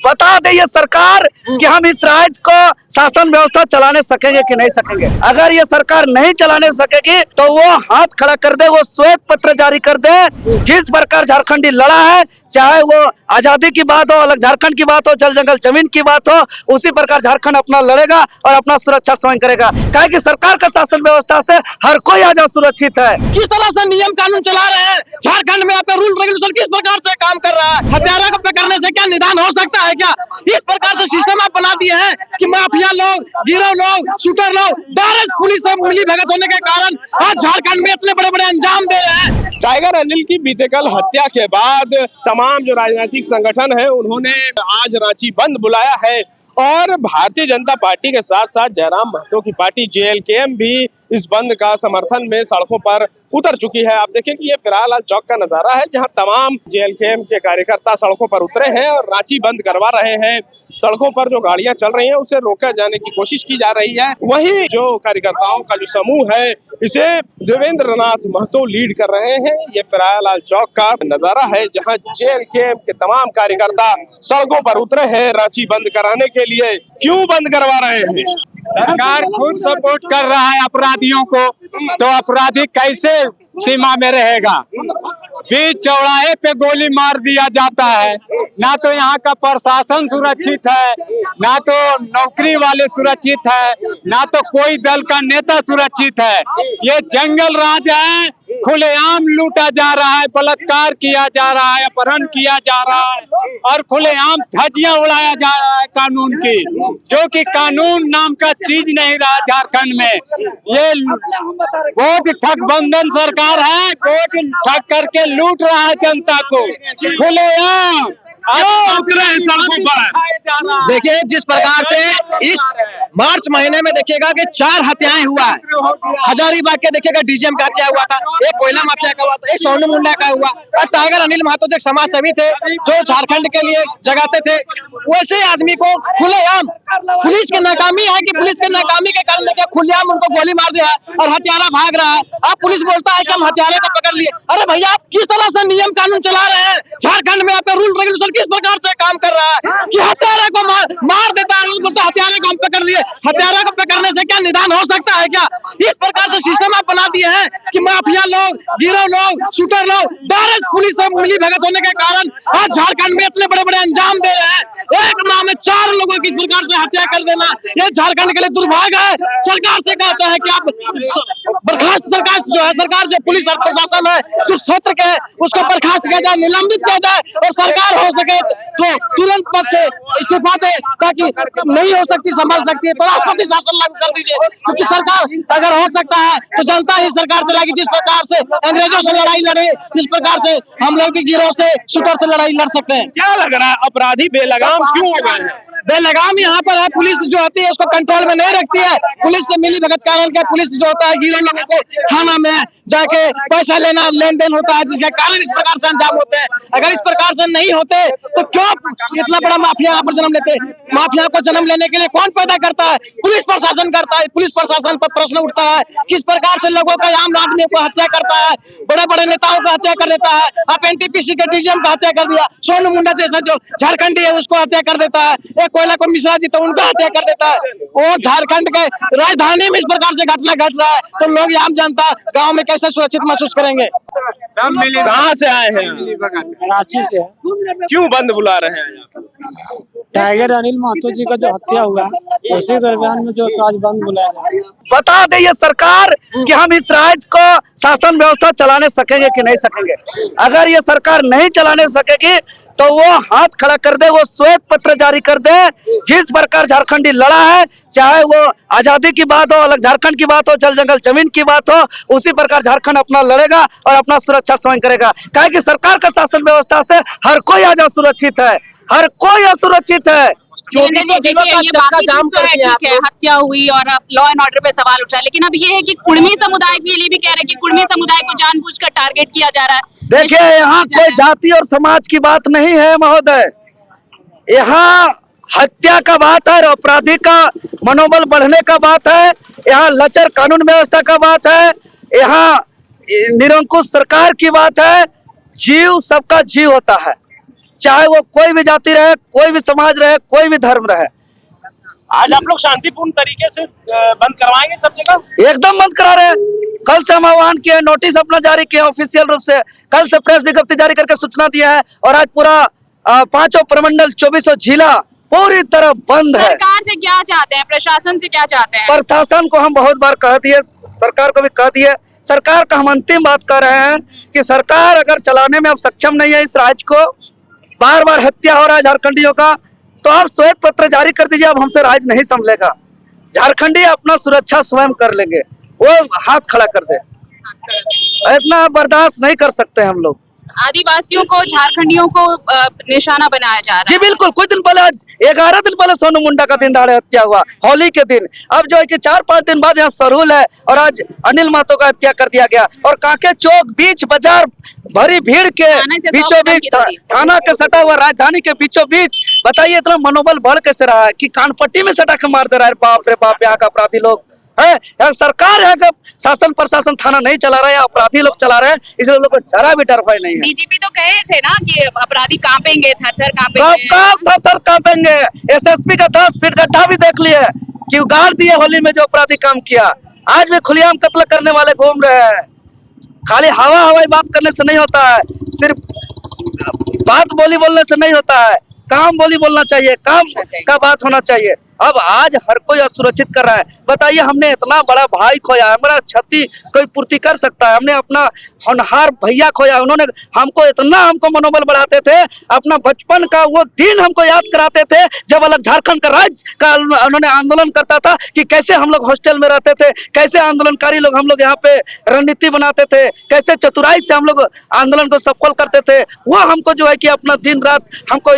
बता दे ये सरकार कि हम इस राज्य को शासन व्यवस्था चलाने सकेंगे कि नहीं सकेंगे। अगर ये सरकार नहीं चलाने सकेगी तो वो हाथ खड़ा कर दे, वो श्वेत पत्र जारी कर दे। जिस प्रकार झारखंडी लड़ा है, चाहे वो आजादी की बात हो, अलग झारखंड की बात हो, जल जंगल जमीन की बात हो, उसी प्रकार झारखंड अपना लड़ेगा और अपना सुरक्षा स्वयं करेगा। कहे कि सरकार का शासन व्यवस्था से हर कोई आज सुरक्षित है। किस तरह से नियम कानून चला रहे हैं झारखंड में, आपका रूल रेगुलेशन किस प्रकार से काम कर रहा है, हत्यारा को पकड़ने से क्या निदान हो सकता है क्या? इस प्रकार से सिस्टम आप बना दिए हैं कि माफिया लोग, गिरोह लोग, शूटर लोग डायरेक्ट पुलिस से मिली भगत होने के कारण आज झारखंड में इतने बड़े बड़े अंजाम दे रहे हैं। टाइगर अनिल की बीते कल हत्या के बाद तमाम जो राजनीतिक संगठन है उन्होंने आज रांची बंद बुलाया है और भारतीय जनता पार्टी के साथ साथ जयराम महतो की पार्टी JLKM भी इस बंद का समर्थन में सड़कों पर उतर चुकी है। आप देखें कि ये फिलहाल चौक का नजारा है जहां तमाम JLKM के कार्यकर्ता सड़कों पर उतरे हैं और रांची बंद करवा रहे हैं। सड़कों पर जो गाड़ियां चल रही हैं उसे रोका जाने की कोशिश की जा रही है। वहीं जो कार्यकर्ताओं का जो समूह है इसे देवेंद्र नाथ महतो लीड कर रहे हैं। ये फिलहाल चौक का नजारा है जहां JLKM के तमाम कार्यकर्ता सड़कों पर उतरे हैं रांची बंद कराने के लिए। क्यों बंद करवा रहे हैं? सरकार खुद सपोर्ट कर रहा है अपराधियों को, तो अपराधी कैसे सीमा में रहेगा? बीच चौराहे पे गोली मार दिया जाता है। ना तो यहाँ का प्रशासन सुरक्षित है, ना तो नौकरी वाले सुरक्षित है, ना तो कोई दल का नेता सुरक्षित है। ये जंगल राज है, खुलेआम लूटा जा रहा है, बलात्कार किया जा रहा है, अपहरण किया जा रहा है और खुलेआम धज्जियां उड़ाया जा रहा है कानून की, जो कि कानून नाम का चीज नहीं रहा झारखंड में। ये वोट ठगबंधन सरकार है, वोट ठग करके लूट रहा है जनता को खुलेआम। देखिए जिस प्रकार से इस मार्च महीने में देखिएगा कि 4 हत्याएं हुआ है। हजारीबाग के देखिएगा DGM का हत्या हुआ था, एक कोयला माफिया का हुआ था, एक सोनू मुंडा का हुआ और टाइगर अनिल महतो जो समाज सेवी थे जो झारखंड के लिए जगाते थे, वैसे आदमी को खुलेआम पुलिस की नाकामी है कि पुलिस की नाकामी के कारण देखिए खुलेआम उनको गोली मार दिया और हत्यारा भाग रहा है। अब पुलिस बोलता है कि हम हत्यारे को पकड़ लिए। अरे भैया आप किस तरह से नियम कानून चला रहे हैं झारखंड में, आपका रूल रेगुलेशन किस प्रकार से काम कर रहा है कि हत्यारे को मार देता है, बोलता हत्यारे को हम पकड़ लिए। हत्यारे को पकड़ने से क्या निदान हो सकता है क्या? इस प्रकार से सिस्टम आप बना दिए हैं कि माफिया लोग, गिरोह लोग, शूटर लोग डायरेक्ट पुलिस से मिली भगत होने के कारण आज झारखंड में इतने बड़े बड़े अंजाम दे रहे हैं। एक माह में 4 लोगों की इस प्रकार से हत्या कर देना ये झारखंड के लिए दुर्भाग्य है। सरकार से कहते हैं कि आप बर्खास्त सरकार जो पुलिस और प्रशासन है जो क्षेत्र के उसको बर्खास्त किया जाए, निलंबित किया जाए और सरकार हो सके तो तुरंत पद से इस्तीफा दे ताकि नहीं हो सकती संभाल सकती है तो राष्ट्रपति शासन लागू कर दीजिए। क्योंकि सरकार अगर हो सकता है तो जनता ही सरकार चलाएगी। जिस प्रकार से अंग्रेजों से लड़ाई लड़े इस प्रकार से हम लोग भी गिरोह से, शूटर से लड़ाई लड़ सकते हैं। क्या लग रहा है अपराधी बेलगाम क्यों हो गए हैं? बेलगाम यहाँ पर है, पुलिस जो होती है उसको कंट्रोल में नहीं रखती है। पुलिस से मिली भगत कारण के पुलिस जो होता है गिरोह लोगों को थाना में जाके पैसा लेना, लेन देन होता है जिसके कारण इस प्रकार से अंजाम होते हैं। अगर इस प्रकार से नहीं होते तो क्यों इतना बड़ा माफिया यहाँ पर जन्म लेते? माफिया को जन्म लेने के लिए कौन पैदा करता है? पुलिस प्रशासन करता है। पुलिस प्रशासन पर प्रश्न उठता है किस प्रकार से लोगों का, आम आदमी को हत्या करता है, बड़े बड़े नेताओं का हत्या कर देता है। आप NTPC के DGM का हत्या कर दिया, सोनू मुंडा जैसा जो झारखंडी है उसको हत्या कर देता है, एक कोयला को मिश्रा जी तो उनका हत्या कर देता है। वो झारखंड के राजधानी में इस प्रकार से घटना घट रहा है तो लोग आम जनता गांव में कैसे सुरक्षित महसूस करेंगे? कहाँ से आए हैं? रांची से। क्यों बंद बुला रहे हैं? टाइगर अनिल महतो जी का जो हत्या हुआ उसी दरमियान में जो आज बंद बुलाया। बता दे ये सरकार कि हम इस राज्य को शासन व्यवस्था चलाने सकेंगे कि नहीं सकेंगे। अगर ये सरकार नहीं चलाने सकेगी तो वो हाथ खड़ा कर दे, वो श्वेत पत्र जारी कर दे। जिस प्रकार झारखंडी लड़ा है, चाहे वो आजादी की बात हो, अलग झारखंड की बात हो, जल जंगल जमीन की बात हो, उसी प्रकार झारखंड अपना लड़ेगा और अपना सुरक्षा स्वयं करेगा। कहे कि सरकार का शासन व्यवस्था से हर कोई आज असुरक्षित है, हर कोई असुरक्षित है। हत्या हुई और लॉ एंड ऑर्डर पे सवाल उठ रहा है, लेकिन अब ये है कि कुर्मी समुदाय के लिए भी कह रहे हैं कि कुर्मी समुदाय को जानबूझकर टारगेट किया जा रहा है। देखिए यहाँ कोई जाति और समाज की बात नहीं है महोदय, यहाँ हत्या का बात है, अपराधी का मनोबल बढ़ने का बात है, यहाँ लचर कानून व्यवस्था का बात है, यहाँ निरंकुश सरकार की बात है। जीव सबका जीव होता है, चाहे वो कोई भी जाति रहे, कोई भी समाज रहे, कोई भी धर्म रहे। आज आप लोग शांतिपूर्ण तरीके से बंद करवाएंगे सब जगह? एकदम बंद करा रहे हैं। कल से हम आह्वान किए, नोटिस अपना जारी किए ऑफिशियल रूप से, कल से प्रेस विज्ञप्ति जारी करके सूचना दिया है और आज पूरा 5 प्रमंडल 24 जिला पूरी तरह बंद है। सरकार से क्या चाहते हैं, प्रशासन से क्या चाहते हैं? प्रशासन को हम बहुत बार कह दिए, सरकार को भी कह दिए। सरकार का हम अंतिम बात कर रहे हैं कि सरकार अगर चलाने में अब सक्षम नहीं है इस राज्य को, बार बार हत्या हो रहा है झारखंडियों का, तो आप श्वेत पत्र जारी कर दीजिए। अब हमसे राज्य नहीं संभलेगा, झारखंडी अपना सुरक्षा स्वयं कर लेंगे, वो हाथ खड़ा कर दे। इतना बर्दाश्त नहीं कर सकते हम लोग। आदिवासियों को, झारखंडियों को निशाना बनाया जा रहा जी है। बिल्कुल, कुछ दिन पहले, 11 दिन पहले सोनू मुंडा का दिन दहाड़े हत्या हुआ, होली के दिन। अब जो है कि 4-5 दिन बाद यहाँ सरूल है और आज अनिल महतो का हत्या कर दिया गया। और कांके चौक बीच बाजार भरी भीड़ के थाने से 100 बीचों कदम बीच, की दूरी। थाना के सटा हुआ राजधानी के बीचों बीच, बताइए इतना मनोबल बढ़ कैसे रहा है कि कानपट्टी में सटा के मार दे रहा है। बाप रे बाप, यहाँ का अपराधी लोग है, यहाँ सरकार है कि शासन प्रशासन थाना नहीं चला रहा है, अपराधी लोग चला रहे हैं, इसलिए लोग को जरा भी डर भय नहीं है। डीजीपी तो कहे थे ना कि अपराधी कांपेंगे, थर-थर कब कांपेंगे। थर-थर कांपेंगे। एसएसपी का 10 फीट गड्ढा भी देख लिए कि उगाड़ दिए होली में जो अपराधी काम किया। आज भी खुलेआम कत्ल करने वाले घूम रहे हैं। खाली हवाई बात करने से नहीं होता है, सिर्फ बात बोली बोलने से नहीं होता है, काम बोली बोलना चाहिए, काम का बात होना चाहिए। अब आज हर कोई असुरक्षित कर रहा है। बताइए, हमने इतना बड़ा भाई खोया, हमारा क्षति कोई पूर्ति कर सकता है? हमने अपना होनहार भैया खोया, उन्होंने हमको मनोबल बढ़ाते थे, अपना बचपन का वो दिन हमको याद कराते थे जब अलग झारखंड का राज्य का उन्होंने आंदोलन करता था कि कैसे हम लोग हॉस्टल में रहते थे, कैसे आंदोलनकारी लोग हम लोग यहाँ पे रणनीति बनाते थे, कैसे चतुराई से हम लोग आंदोलन को सफल करते थे। वो हमको जो है कि अपना दिन रात हमको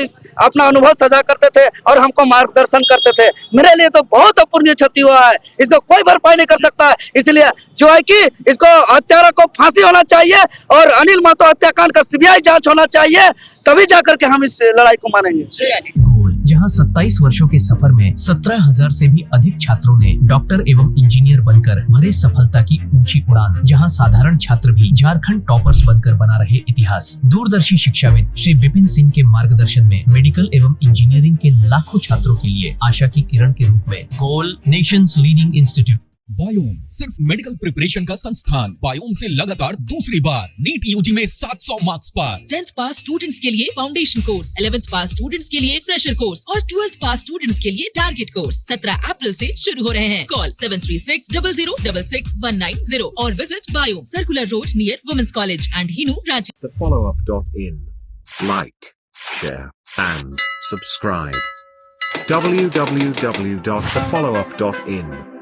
अपना अनुभव साझा करते थे और हमको मार्गदर्शन करते थे। मेरे लिए तो बहुत अपूर्णीय क्षति हुआ है, इसको कोई भरपाई नहीं कर सकता है। इसलिए जो है कि इसको हत्यारा को फांसी होना चाहिए और अनिल महतो हत्याकांड का सीबीआई जांच होना चाहिए, तभी जाकर के हम इस लड़ाई को मानेंगे। गोल, जहां 27 वर्षों के सफर में 17,000 से भी अधिक छात्रों ने डॉक्टर एवं इंजीनियर बनकर भरे सफलता की ऊंची उड़ान, जहां साधारण छात्र भी झारखंड टॉपर्स बनकर बना रहे इतिहास। दूरदर्शी शिक्षाविद श्री विपिन सिंह के मार्गदर्शन में मेडिकल एवं इंजीनियरिंग के लाखों छात्रों के लिए आशा की किरण के रूप में गोल, नेशंस लीडिंग इंस्टीट्यूट। बायोम सिर्फ मेडिकल प्रिपरेशन का संस्थान। बायोम से लगातार दूसरी बार नीट यूजी में 700 मार्क्स पार। 10th पास स्टूडेंट्स के लिए फाउंडेशन कोर्स, 11th पास स्टूडेंट्स के लिए फ्रेशर कोर्स और 12th पास स्टूडेंट्स के लिए टारगेट कोर्स 17 अप्रैल से शुरू हो रहे हैं। कॉल 7360066190 और visit Biome, circular road near women's college and Hinoo, Ranchi. thefollowup.in. Like, share, and subscribe. www.thefollowup.in